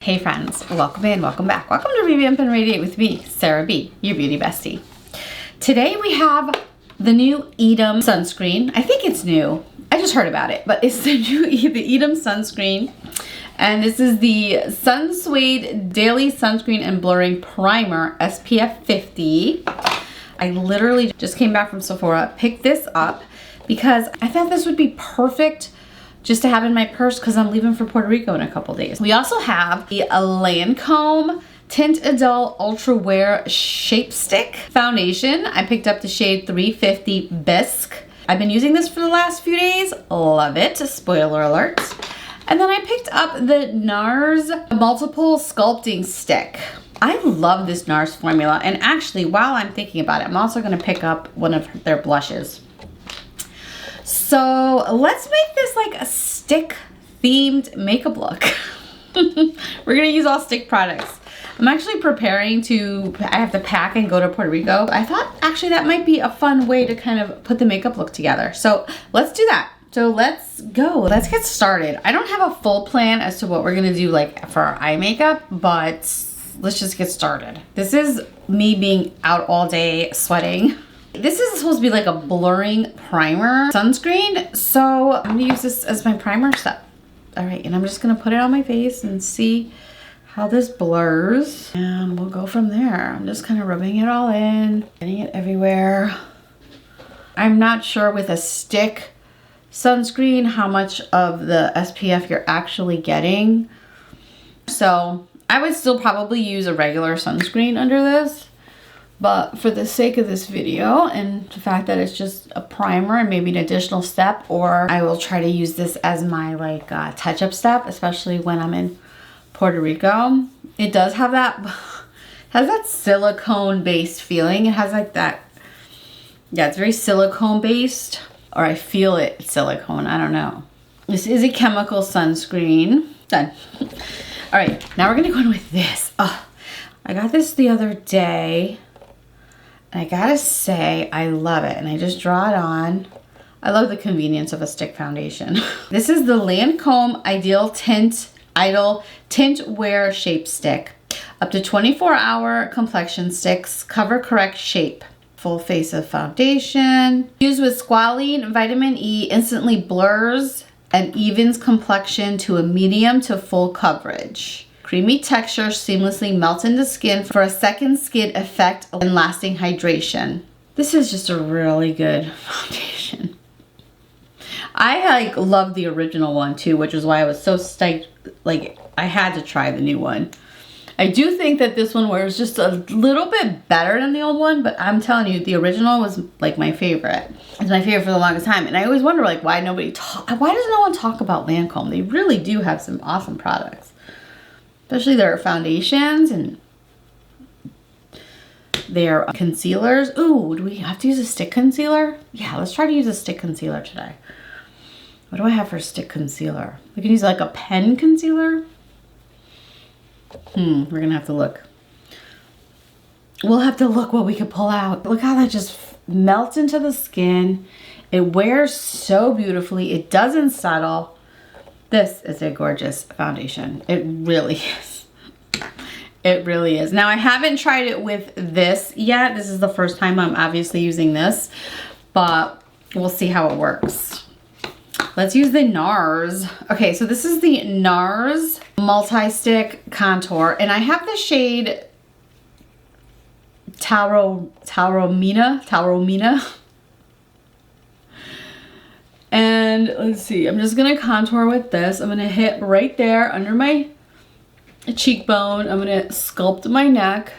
Hey friends, welcome in, welcome back. Welcome to Revamp and Radiate with me, Sarah B, your beauty bestie. Today we have the new EADEM sunscreen. I think it's new. I just heard about it, but it's the new EADEM sunscreen. And this is the Sunsuede Daily Sunscreen and Blurring Primer SPF 50. I literally just came back from Sephora, picked this up because I thought this would be perfect just to have in my purse because I'm leaving for Puerto Rico in a couple days. We also have the Lancôme Teint Idole Ultra Wear Shape Stick Foundation. I picked up the shade 350 Bisque. I've been using this for the last few days. Love it, spoiler alert. And then I picked up the NARS Multiple Sculpting Stick. I love this NARS formula, and actually while I'm thinking about it, I'm also gonna pick up one of their blushes. So let's make this like a stick themed makeup look. We're gonna use all stick products. I'm actually preparing I have to pack and go to Puerto Rico. I thought actually that might be a fun way to kind of put the makeup look together. So let's do that. So let's go, let's get started. I don't have a full plan as to what we're gonna do like for our eye makeup, but let's just get started. This is me being out all day sweating. This is supposed to be like a blurring primer sunscreen, so I'm gonna use this as my primer step. All right, and I'm just gonna put it on my face and see how this blurs, and we'll go from there. I'm just kind of rubbing it all in, getting it everywhere. I'm not sure with a stick sunscreen how much of the SPF you're actually getting, so I would still probably use a regular sunscreen under this. But for the sake of this video and the fact that it's just a primer and maybe an additional step, or I will try to use this as my like touch-up step, especially when I'm in Puerto Rico. It does have that silicone based feeling. It has like that, yeah, it's very silicone based, or I feel it's silicone, I don't know. This is a chemical sunscreen. Done. All right, now we're gonna go in with this. Oh, I got this the other day. I gotta say, I love it, and I just draw it on. I love the convenience of a stick foundation. This is the Lancôme Idole Tint Wear Shape Stick. Up to 24-hour complexion sticks, cover correct shape. Full face of foundation. Used with squalene, vitamin E instantly blurs and evens complexion to a medium to full coverage. Creamy texture seamlessly melts into skin for a second skin effect and lasting hydration. This is just a really good foundation. I love the original one too, which is why I was so stoked. Like, I had to try the new one. I do think that this one wears just a little bit better than the old one, but I'm telling you, the original was like my favorite. It's my favorite for the longest time. And I always wonder like why does no one talk about Lancôme? They really do have some awesome products. Especially their foundations and their concealers. Ooh, do we have to use a stick concealer? Yeah, let's try to use a stick concealer today. What do I have for stick concealer? We can use like a pen concealer. We're gonna have to look. We'll have to look what we could pull out. Look how that just melts into the skin. It wears so beautifully. It doesn't settle. This is a gorgeous foundation. It really is. It really is. Now I haven't tried it with this yet. This is the first time I'm obviously using this, but we'll see how it works. Let's use the NARS. Okay, so this is the NARS Multi-Stick Contour, and I have the shade Taormina. And let's see, I'm just gonna contour with this. I'm gonna hit right there under my cheekbone. I'm gonna sculpt my neck.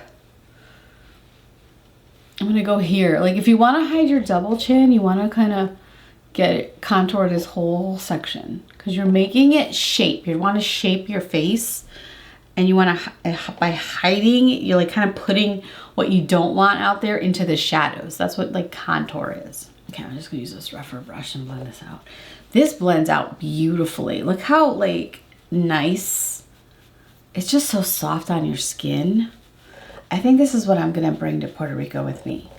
I'm gonna go here. Like if you wanna hide your double chin, you wanna kinda contour this whole section because you're making it shape. You wanna shape your face, and you wanna, by hiding, you're like kind of putting what you don't want out there into the shadows. That's what like contour is. Okay, I'm just gonna use this rougher brush and blend this out. This blends out beautifully. Look how like nice. It's just so soft on your skin. I think this is what I'm gonna bring to Puerto Rico with me.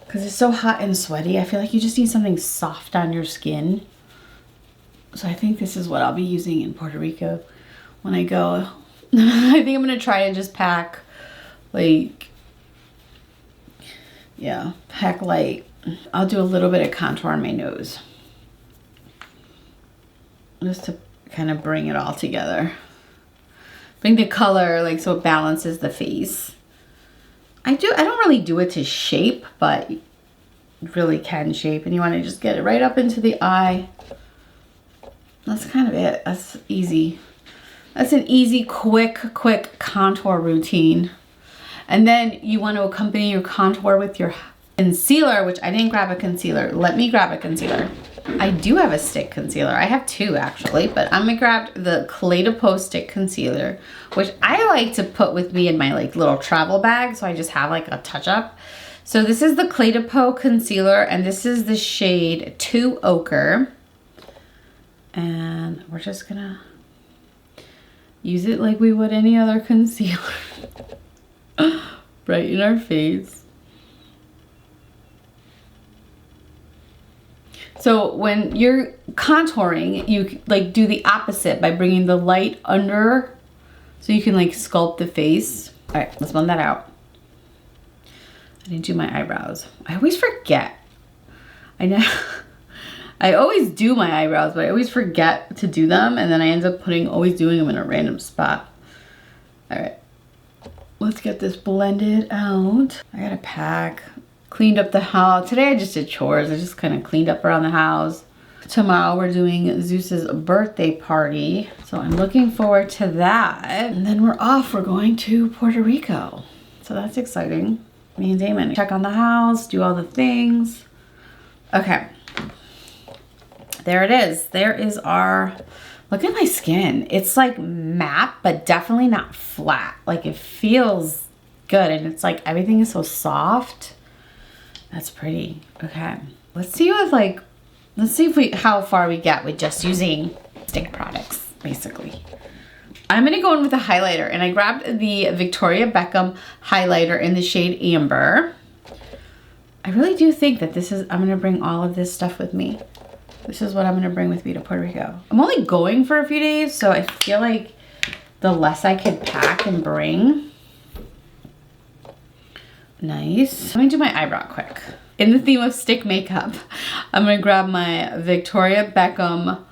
Because it's so hot and sweaty, I feel like you just need something soft on your skin. So I think this is what I'll be using in Puerto Rico when I go I think I'm gonna try to just pack like, yeah, pack light. I'll do a little bit of contour on my nose, just to kind of bring it all together. Bring the color like so it balances the face. I don't really do it to shape, but you really can shape, and you want to just get it right up into the eye. That's kind of it. That's easy. That's an easy, quick contour routine. And then you want to accompany your contour with your concealer, which I didn't grab a concealer. Let me grab a concealer. I do have a stick concealer. I have two actually, but I'm gonna grab the Clé de Peau stick concealer, which I like to put with me in my like little travel bag, so I just have like a touch up. So this is the Clé de Peau concealer, and this is the shade 2 Ochre. And we're just gonna use it like we would any other concealer. Right in our face. So when you're contouring, you like do the opposite by bringing the light under so you can like sculpt the face. All right, let's blend that out. I didn't do my eyebrows. I always forget. I know. I always do my eyebrows, but I always forget to do them, and then I end up always doing them in a random spot. All right, let's get this blended out. I got a pack. Cleaned up the house. Today I just did chores. I just kind of cleaned up around the house. Tomorrow we're doing Zeus's birthday party, so I'm looking forward to that. And then we're off. We're going to Puerto Rico, so that's exciting. Me and Damon check on the house, do all the things. Okay, there it is. There is our, look at my skin. It's like matte, but definitely not flat. Like it feels good, and it's like everything is so soft. That's pretty. Okay, let's see how far we get with just using stick products, basically. I'm gonna go in with a highlighter, and I grabbed the Victoria Beckham highlighter in the shade Amber. I really do think that I'm gonna bring all of this stuff with me. This is what I'm gonna bring with me to Puerto Rico. I'm only going for a few days, so I feel like the less I could pack and bring. Nice. Let me do my eyebrow quick. In the theme of stick makeup, I'm gonna grab my Victoria Beckham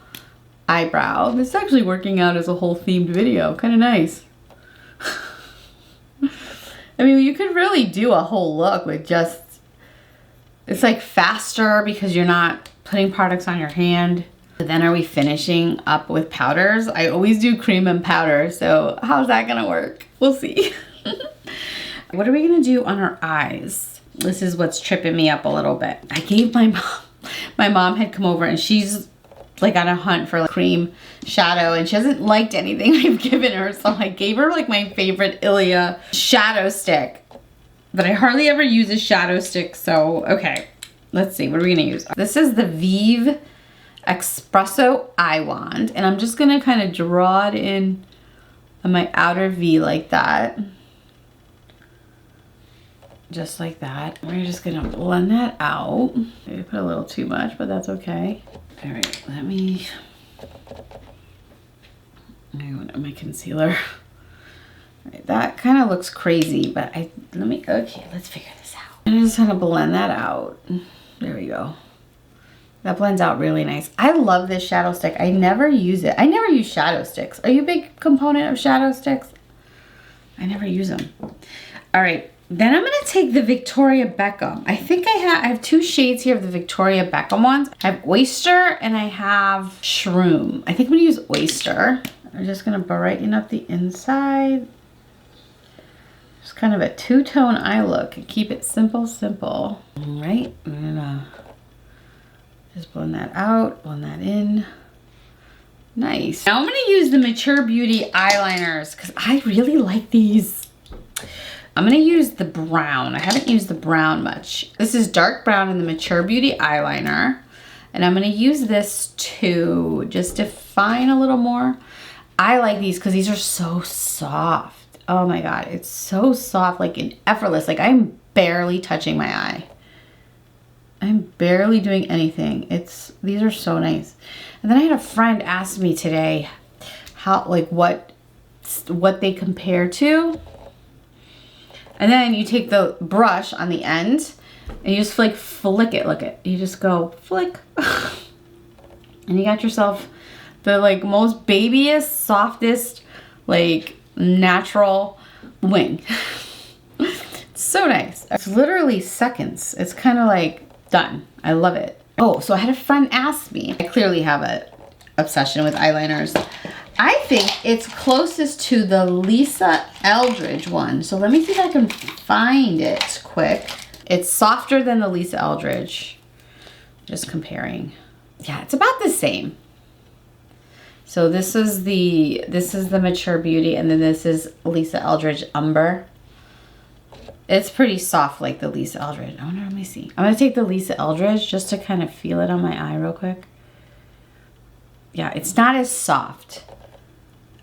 eyebrow. This is actually working out as a whole themed video. Kind of nice. I mean, you could really do a whole look with just, it's like faster because you're not putting products on your hand. But then are we finishing up with powders? I always do cream and powder, so how's that gonna work? We'll see. What are we gonna do on our eyes? This is what's tripping me up a little bit. I gave my mom had come over, and she's like on a hunt for like cream shadow, and she hasn't liked anything I've given her, so I gave her like my favorite Ilia shadow stick, but I hardly ever use a shadow stick. So okay, let's see, what are we gonna use? This is the Vive Espresso Eye Wand, and I'm just gonna kind of draw it in on my outer V like that. Just like that. We're just gonna blend that out. Maybe put a little too much, but that's okay. All right, let me go to my concealer. All right, that kind of looks crazy, but okay, let's figure this out. I'm just gonna blend that out. There we go. That blends out really nice. I love this shadow stick. I never use it. I never use shadow sticks. Are you a big component of shadow sticks? I never use them. All right. Then I'm gonna take the Victoria Beckham. I think I have two shades here of the Victoria Beckham ones. I have Oyster and I have Shroom. I think I'm gonna use Oyster. I'm just gonna brighten up the inside. Just kind of a two-tone eye look. Keep it simple, simple. All right, I'm gonna just blend that out, blend that in. Nice. Now I'm gonna use the Mature Beauty eyeliners because I really like these. I'm gonna use the brown. I haven't used the brown much. This is dark brown in the Mature Beauty eyeliner. And I'm gonna use this to just define a little more. I like these because these are so soft. Oh my God, it's so soft, like and effortless. Like I'm barely touching my eye. I'm barely doing anything. These are so nice. And then I had a friend ask me today what what they compare to. And then you take the brush on the end and you just like flick it. Look at, you just go flick. And you got yourself the like most babyest, softest, like natural wing. It's so nice. It's literally seconds. It's kind of like done. I love it. Oh, so I had a friend ask me. I clearly have an obsession with eyeliners. I think it's closest to the Lisa Eldridge one. So let me see if I can find it quick. It's softer than the Lisa Eldridge. Just comparing. Yeah, it's about the same. So this is the Mature Beauty, and then this is Lisa Eldridge Umber. It's pretty soft like the Lisa Eldridge. I wonder, let me see. I'm gonna take the Lisa Eldridge just to kind of feel it on my eye real quick. Yeah, it's not as soft.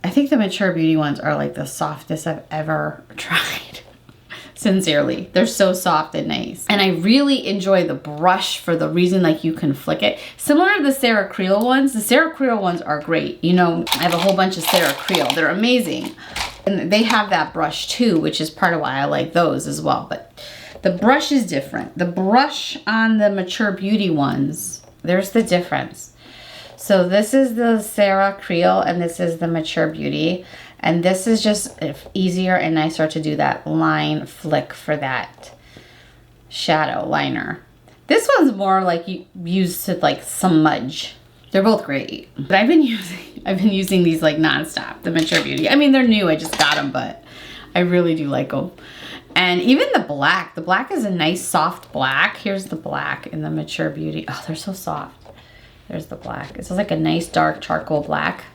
I think the Mature Beauty ones are like the softest I've ever tried. Sincerely, they're so soft and nice. And I really enjoy the brush for the reason like you can flick it. Similar to the Sarah Creel ones. The Sarah Creel ones are great. You know, I have a whole bunch of Sarah Creel. They're amazing. And they have that brush too, which is part of why I like those as well. But the brush is different. The brush on the Mature Beauty ones, there's the difference. So this is the Sarah Creel and this is the Mature Beauty. And this is just easier and nicer to do that line flick for that shadow liner. This one's more like you used to like smudge. They're both great. But I've been using these like nonstop, the Mature Beauty. I mean, they're new, I just got them, but I really do like them. And even the black is a nice soft black. Here's the black in the Mature Beauty. Oh, they're so soft. There's the black. It's like a nice dark charcoal black.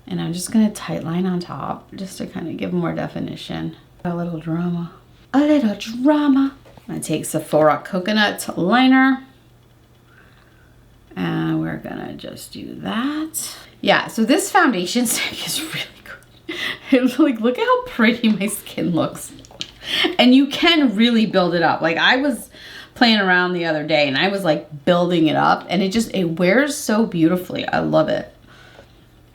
And I'm just gonna tight line on top just to kind of give more definition. A little drama. A little drama. I'm gonna take Sephora Coconut Liner. And we're gonna just do that. Yeah, so this foundation stick is really good. It's like, look at how pretty my skin looks. And you can really build it up. Like I was playing around the other day and I was like building it up and it wears so beautifully. I love it.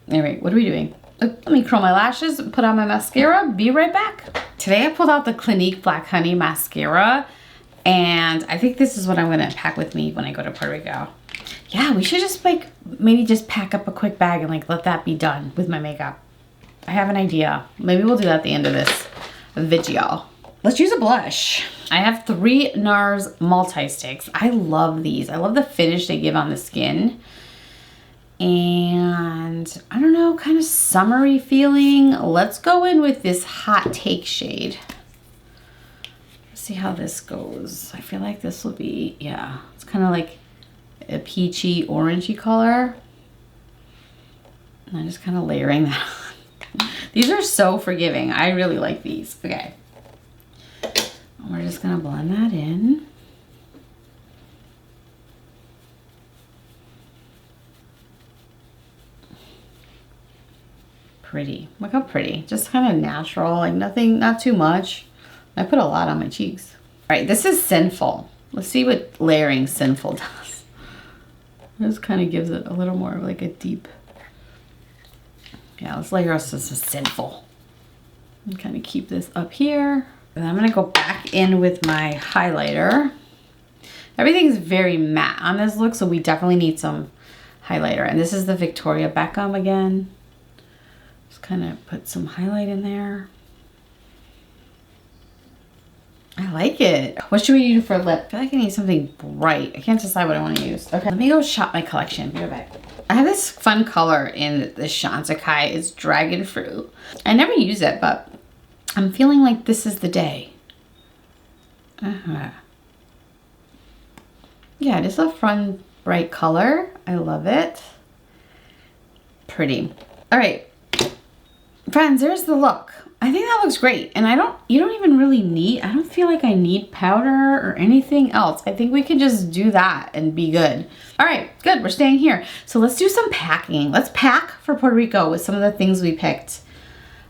Anyway, what are we doing? Let me curl my lashes, put on my mascara, be right back. Today I pulled out the Clinique Black Honey Mascara and I think this is what I'm gonna pack with me when I go to Puerto Rico. Yeah, we should just like, maybe just pack up a quick bag and like let that be done with my makeup. I have an idea. Maybe we'll do that at the end of this video. Let's use a blush. I have 3 NARS Multi-Sticks. I love these. I love the finish they give on the skin. And I don't know, kind of summery feeling. Let's go in with this Hot Take shade. Let's see how this goes. I feel like this will be, yeah, it's kind of like a peachy orangey color. And I'm just kind of layering that on. These are so forgiving. I really like these. Okay. We're just gonna blend that in. Pretty. Look how pretty. Just kind of natural, like nothing, not too much. I put a lot on my cheeks. All right, this is Sinful. Let's see what layering Sinful does. This kind of gives it a little more of like a deep. Yeah, let's layer us this is Sinful. And kind of keep this up here. And I'm gonna go back in with my highlighter. Everything's very matte on this look, so we definitely need some highlighter. And this is the Victoria Beckham again. Just kind of put some highlight in there. I like it. What should we do for lip? I feel like I need something bright. I can't decide what I want to use. Okay, let me go shop my collection. Be right back. I have this fun color in the Shantakai. It's Dragon Fruit. I never use it, but I'm feeling like this is the day. Yeah, it is a fun, bright color. I love it. Pretty. All right, friends, there's the look. I think that looks great. And you don't even really need, I don't feel like I need powder or anything else. I think we can just do that and be good. All right, good, we're staying here. So let's do some packing. Let's pack for Puerto Rico with some of the things we picked.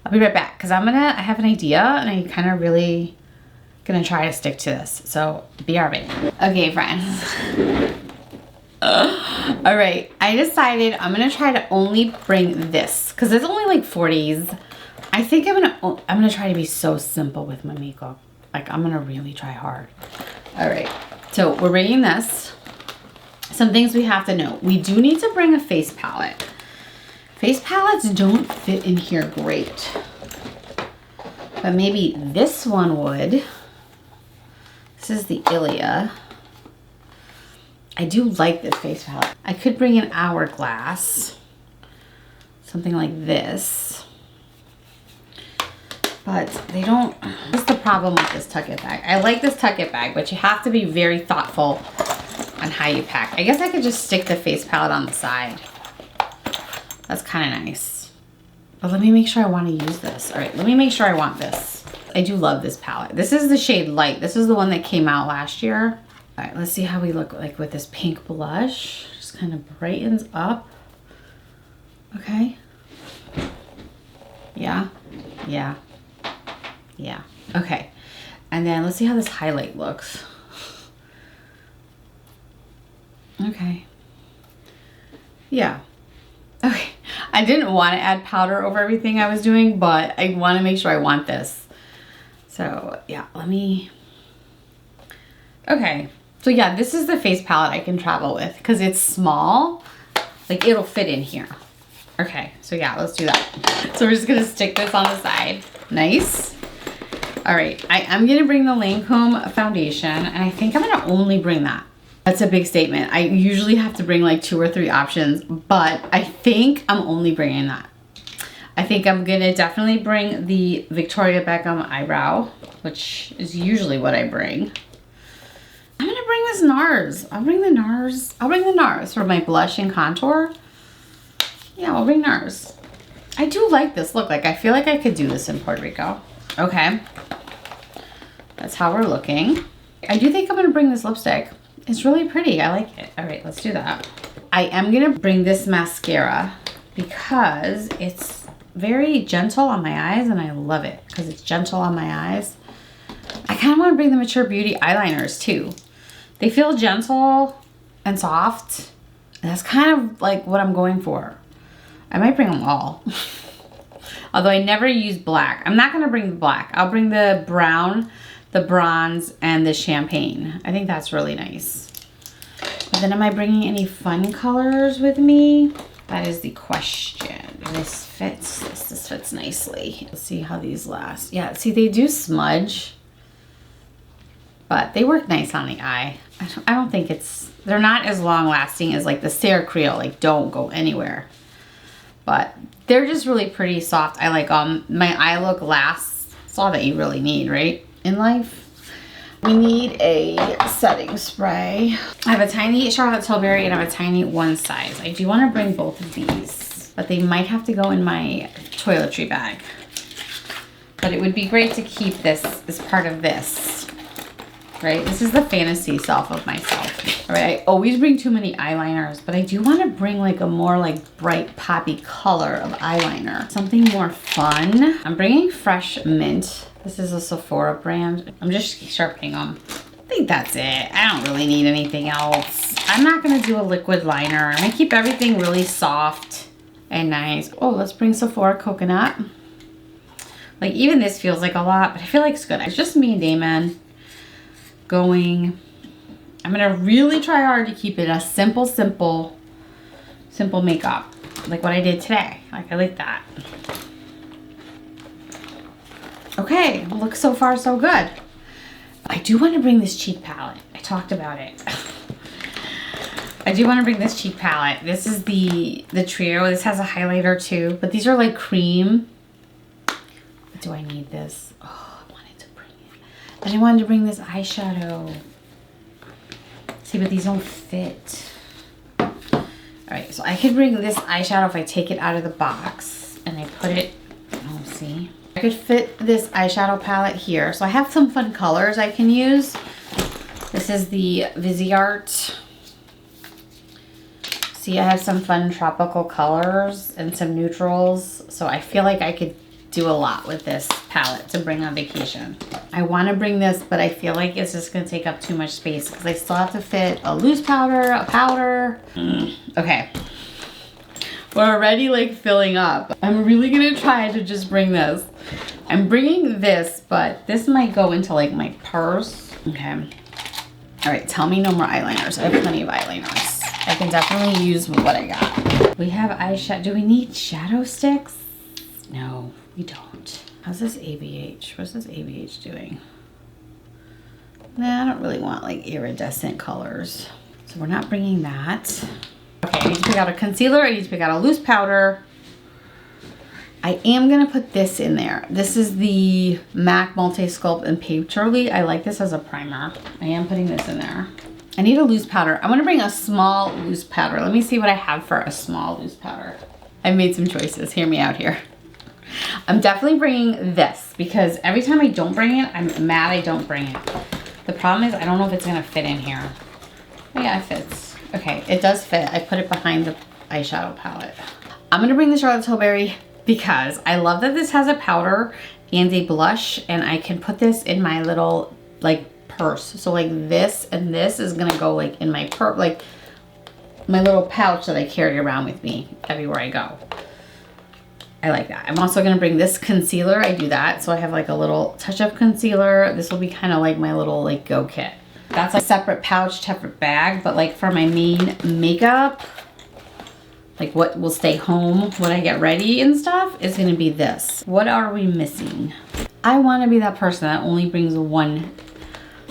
I'll be right back because I have an idea and I kind of really gonna try to stick to this. So BRB. Okay, friends. All right, I decided I'm gonna try to only bring this because it's only like 40s. I think I'm gonna try to be so simple with my makeup. Like I'm gonna really try hard. All right, so we're bringing this. Some things we have to know. We do need to bring a face palette. Face palettes don't fit in here great, but maybe this one would. This is the Ilia. I do like this face palette. I could bring an Hourglass, something like this, but they don't. What's the problem with this Tuck It bag? I like this Tuck It bag, but you have to be very thoughtful on how you pack. I guess I could just stick the face palette on the side. That's kind of nice. But let me make sure I want to use this. All right, let me make sure I want this. I do love this palette. This is the shade Light. This is the one that came out last year. All right, let's see how we look like with this pink blush. Just kind of brightens up. Okay. Yeah, yeah, yeah. Okay, and then let's see how this highlight looks. Okay. Yeah. Okay. I didn't want to add powder over everything I was doing, but I want to make sure I want this. So yeah, let me. Okay. So yeah, this is the face palette I can travel with because it's small. Like it'll fit in here. Okay. So yeah, let's do that. So we're just going to stick this on the side. Nice. All right. I am going to bring the Lancôme foundation, and I think I'm going to only bring that. That's a big statement. I usually have to bring like 2 or 3 options, but I think I'm only bringing that. I think I'm gonna definitely bring the Victoria Beckham eyebrow, which is usually what I bring. I'm gonna bring this NARS. I'll bring the NARS for my blush and contour. Yeah, I'll bring NARS. I do like this look. Like I feel like I could do this in Puerto Rico. Okay, that's how we're looking. I do think I'm gonna bring this lipstick. It's really pretty. I like it. All right, let's do that. I am going to bring this mascara because it's very gentle on my eyes, and I love it because it's gentle on my eyes. I kind of want to bring the Mature Beauty eyeliners too. They feel gentle and soft, and that's kind of like what I'm going for. I might bring them all. Although I never use black. I'm not going to bring the black. I'll bring the brown, the bronze, and the champagne. I think that's really nice. But then am I bringing any fun colors with me? That is the question. This fits nicely. Let's see how these last. Yeah, see, they do smudge, but they work nice on the eye. I don't think they're not as long lasting as like the Sarah Creole, like don't go anywhere. But they're just really pretty soft. I like my eye look lasts. That's all that you really need, right? In life. We need a setting spray. I have a tiny Charlotte Tilbury and I have a tiny one size. I do want to bring both of these, but they might have to go in my toiletry bag. But it would be great to keep this as part of this, right? This is the fantasy self of myself. All right, I always bring too many eyeliners, but I do want to bring like a more like bright poppy color of eyeliner. Something more fun. I'm bringing Fresh Mint. This is a Sephora brand. I'm just sharpening them. I think that's it. I don't really need anything else. I'm not gonna do a liquid liner. I'm gonna keep everything really soft and nice. Oh, let's bring Sephora Coconut. Like even this feels like a lot, but I feel like it's good. It's just me and Damon going. I'm gonna really try hard to keep it a simple makeup. Like what I did today. Like I like that. Okay, looks so far so good. I do want to bring this cheek palette. I talked about it. I do want to bring this cheek palette. This is the trio. This has a highlighter too, but these are like cream. But do I need this? Oh, I wanted to bring it. And I wanted to bring this eyeshadow. See, but these don't fit. All right, so I could bring this eyeshadow if I take it out of the box and I put it, oh, see? I could fit this eyeshadow palette here. So I have some fun colors I can use. This is the Viseart. See, I have some fun tropical colors and some neutrals. So I feel like I could do a lot with this palette to bring on vacation. I want to bring this, but I feel like it's just going to take up too much space because I still have to fit a loose powder, a powder. Okay. We're already like filling up. I'm really going to try to just bring this. I'm bringing this, but this might go into like my purse. Okay. All right, tell me no more eyeliners. I have plenty of eyeliners. I can definitely use what I got. We have eyeshadow. Do we need shadow sticks? No, we don't. How's this ABH? What's this ABH doing? Nah, I don't really want like iridescent colors. So we're not bringing that. Okay, I need to pick out a concealer. I need to pick out a loose powder. I am gonna put this in there. This is the MAC Multi Sculpt in Painterly. I like this as a primer. I am putting this in there. I need a loose powder. I'm gonna bring a small loose powder. Let me see what I have for a small loose powder. I've made some choices. Hear me out here. I'm definitely bringing this because every time I don't bring it, I'm mad I don't bring it. The problem is I don't know if it's gonna fit in here. Oh yeah, it fits. Okay, it does fit. I put it behind the eyeshadow palette. I'm gonna bring the Charlotte Tilbury because I love that this has a powder and a blush, and I can put this in my little like purse. So like this and this is gonna go like in my purse, like my little pouch that I carry around with me everywhere I go. I like that. I'm also gonna bring this concealer. I do that. So I have like a little touch-up concealer. This will be kind of like my little like go kit. That's a separate pouch, separate bag, but like for my main makeup, like what will stay home when I get ready and stuff, is gonna be this. What are we missing? I wanna be that person that only brings one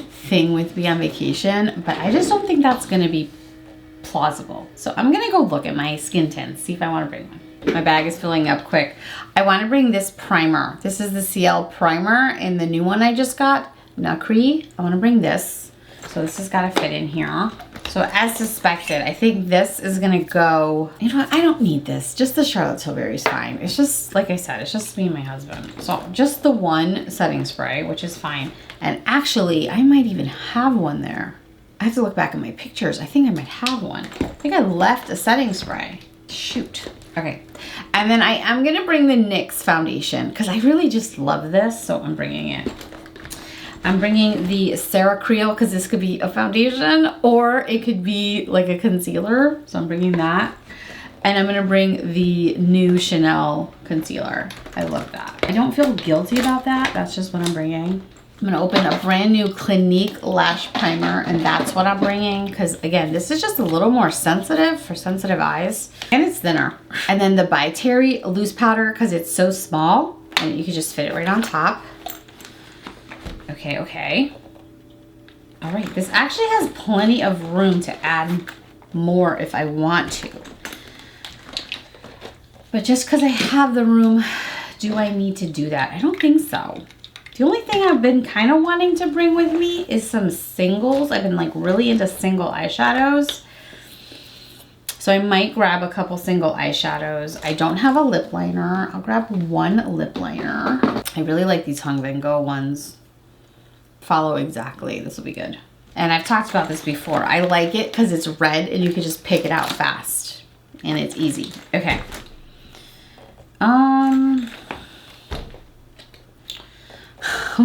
thing with me on vacation, but I just don't think that's gonna be plausible. So I'm gonna go look at my skin tints, see if I wanna bring one. My bag is filling up quick. I wanna bring this primer. This is the CL primer and the new one I just got, Nacre. I wanna bring this. So this has gotta fit in here. So as suspected, I think this is gonna go, you know what, I don't need this. Just the Charlotte Tilbury is fine. It's just, like I said, it's just me and my husband. So just the one setting spray, which is fine. And actually, I might even have one there. I have to look back at my pictures. I think I might have one. I think I left a setting spray. Shoot. Okay. And then I am gonna bring the NYX foundation because I really just love this, so I'm bringing it. I'm bringing the Sarah Creel because this could be a foundation or it could be like a concealer. So I'm bringing that. And I'm gonna bring the new Chanel concealer. I love that. I don't feel guilty about that. That's just what I'm bringing. I'm gonna open a brand new Clinique lash primer, and that's what I'm bringing because again, this is just a little more sensitive for sensitive eyes, and it's thinner. And then the By Terry loose powder because it's so small and you can just fit it right on top. Okay, okay. All right, this actually has plenty of room to add more if I want to. But just because I have the room, do I need to do that? I don't think so. The only thing I've been kind of wanting to bring with me is some singles. I've been like really into single eyeshadows. So I might grab a couple single eyeshadows. I don't have a lip liner. I'll grab one lip liner. I really like these Hung Van Gogh ones. Follow exactly, this will be good. And I've talked about this before. I like it because it's red and you can just pick it out fast and it's easy. Okay. I'm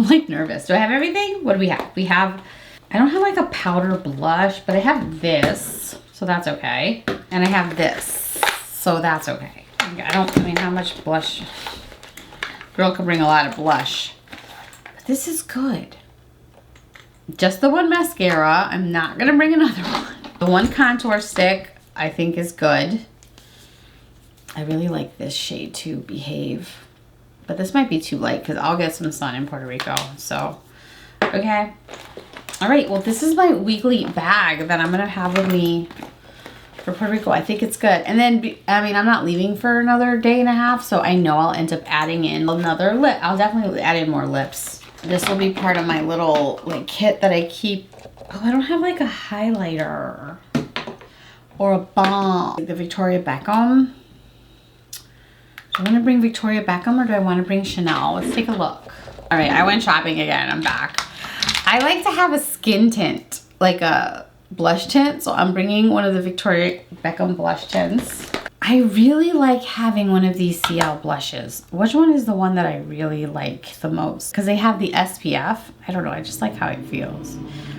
like nervous. Do I have everything? What do we have? We have, I don't have like a powder blush, but I have this, so that's okay. And I have this, so that's okay. I mean, how much blush? Girl can bring a lot of blush, but this is good. Just the one mascara. I'm not gonna bring another one. The one contour stick I think is good. I really like this shade too, Behave. But this might be too light because I'll get some sun in Puerto Rico. So, okay. All right, well, this is my weekly bag that I'm gonna have with me for Puerto Rico. I think it's good. And then, I mean, I'm not leaving for another day and a half, so I know I'll end up adding in another lip. I'll definitely add in more lips. This will be part of my little like kit that I keep. Oh, I don't have like a highlighter or a balm. Like the Victoria Beckham. Do I want to bring Victoria Beckham or do I want to bring Chanel? Let's take a look. All right, I went shopping again. I'm back. I like to have a skin tint, like a blush tint. So I'm bringing one of the Victoria Beckham blush tints. I really like having one of these CL blushes. Which one is the one that I really like the most? Because they have the SPF. I don't know, I just like how it feels.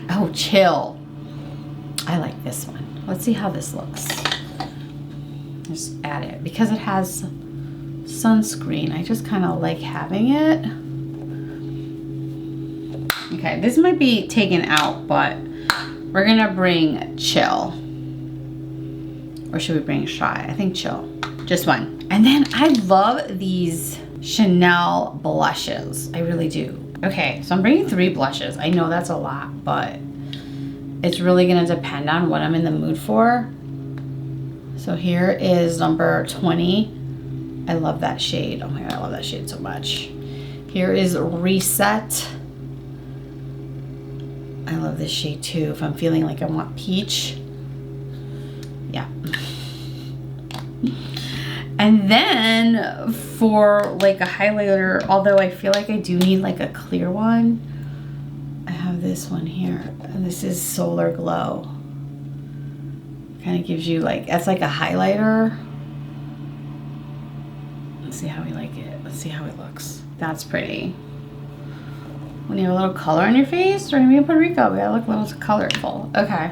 Oh, Chill. I like this one. Let's see how this looks. Just add it. Because it has sunscreen, I just kind of like having it. Okay, this might be taken out, but we're gonna bring Chill. Or should we bring Shy? I think Chill. Just one. And then I love these Chanel blushes. I really do. Okay, so I'm bringing 3 blushes. I know that's a lot, but it's really gonna depend on what I'm in the mood for. So here is number 20. I love that shade. Oh my God, I love that shade so much. Here is Reset. I love this shade too. If I'm feeling like I want peach. Yeah. And then for like a highlighter, although I feel like I do need like a clear one, I have this one here. And this is Solar Glow. Kind of gives you like, it's like a highlighter. Let's see how we like it. Let's see how it looks. That's pretty. When you have a little color on your face, we're gonna be in Puerto Rico. We gotta look a little colorful. Okay.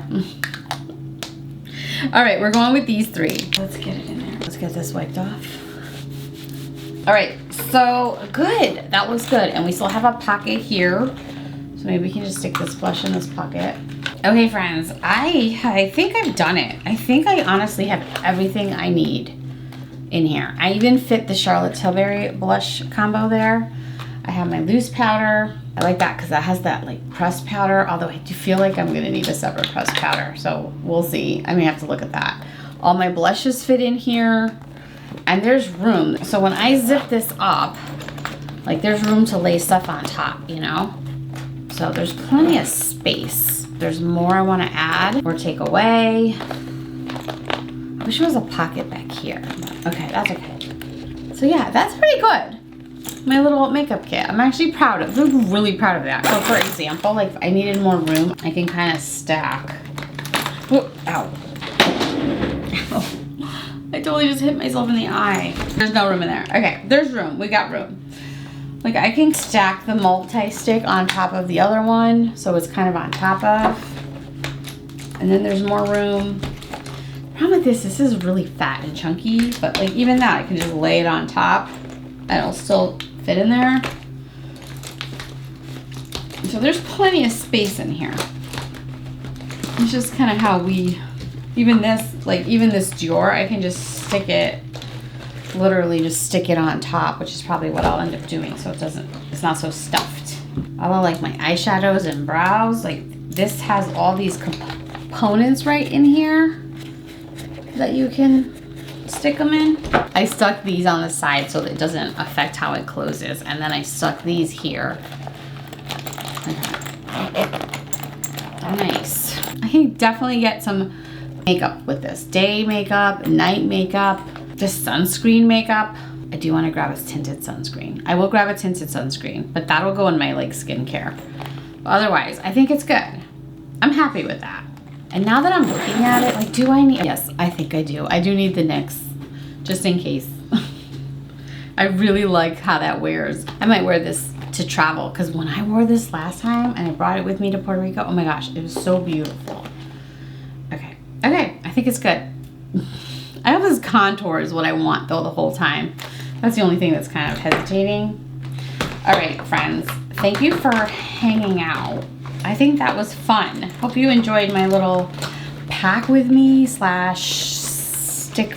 All right, we're going with these 3. Let's get it in there. Let's get this wiped off. All right, so good. That looks good. And we still have a pocket here. So maybe we can just stick this blush in this pocket. Okay, friends, I think I've done it. I think I honestly have everything I need in here. I even fit the Charlotte Tilbury blush combo there. I have my loose powder. I like that because that has that like pressed powder, although I do feel like I'm gonna need a separate pressed powder, so we'll see. I may have to look at that. All my blushes fit in here, and there's room. So when I zip this up, like there's room to lay stuff on top, you know? So there's plenty of space. There's more I wanna add or take away. I wish there was a pocket back here. Okay, that's okay. So yeah, that's pretty good. My little makeup kit. I'm actually proud of, I'm really proud of that. So for example, like if I needed more room, I can kind of stack. Whoa, ow. Ow. I totally just hit myself in the eye. There's no room in there. Okay, there's room, we got room. Like I can stack the multi-stick on top of the other one, so it's kind of on top of. And then there's more room. The problem with this is really fat and chunky, but like even that, I can just lay it on top and it'll still fit in there. So there's plenty of space in here. It's just kind of how we, even this drawer, I can just stick it, literally just stick it on top, which is probably what I'll end up doing, so it's not so stuffed. Although like my eyeshadows and brows, like this has all these components right in here that you can stick them in. I stuck these on the side so that it doesn't affect how it closes, and then I stuck these here. Nice. I can definitely get some makeup with this. Day makeup, night makeup, just sunscreen makeup. I do want to grab a tinted sunscreen. I will grab a tinted sunscreen, but that'll go in my like skincare. But otherwise, I think it's good. I'm happy with that. And now that I'm looking at it, like, do I need, yes, I think I do. I do need the NYX, just in case. I really like how that wears. I might wear this to travel, because when I wore this last time and I brought it with me to Puerto Rico, oh my gosh, it was so beautiful. Okay, I think it's good. I hope this contour is what I want though the whole time. That's the only thing that's kind of hesitating. All right, friends, thank you for hanging out. I think that was fun. Hope you enjoyed my little pack with me / stick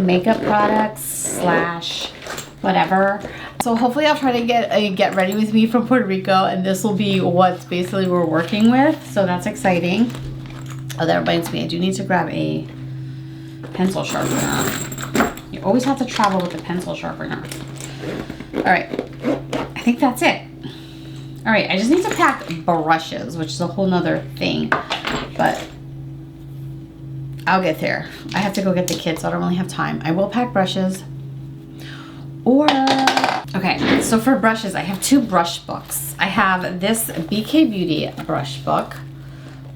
makeup products / whatever. So hopefully I'll try to get a get ready with me from Puerto Rico, and this will be what's basically we're working with. So that's exciting. Oh, that reminds me, I do need to grab a pencil sharpener. You always have to travel with a pencil sharpener. All right, I think that's it. All right, I just need to pack brushes, which is a whole nother thing, but I'll get there. I have to go get the kids, so I don't really have time. I will pack brushes. Okay, so for brushes, I have 2 brush books. I have this BK Beauty brush book,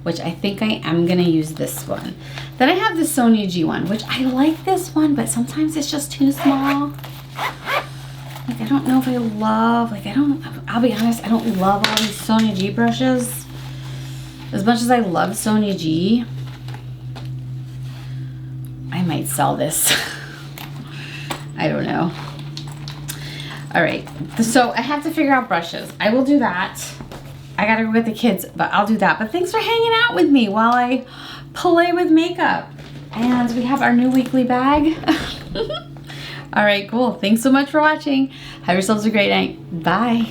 which I think I am gonna use this one. Then I have the Sonia G one, which I like this one, but sometimes it's just too small. Like, I don't know if I love, like, I'll be honest, I don't love all these Sonia G brushes. As much as I love Sonia G, I might sell this. I don't know. All right, so I have to figure out brushes. I will do that. I gotta go get the kids, but I'll do that. But thanks for hanging out with me while I play with makeup. And we have our new weekly bag. All right, cool. Thanks so much for watching. Have yourselves a great night. Bye.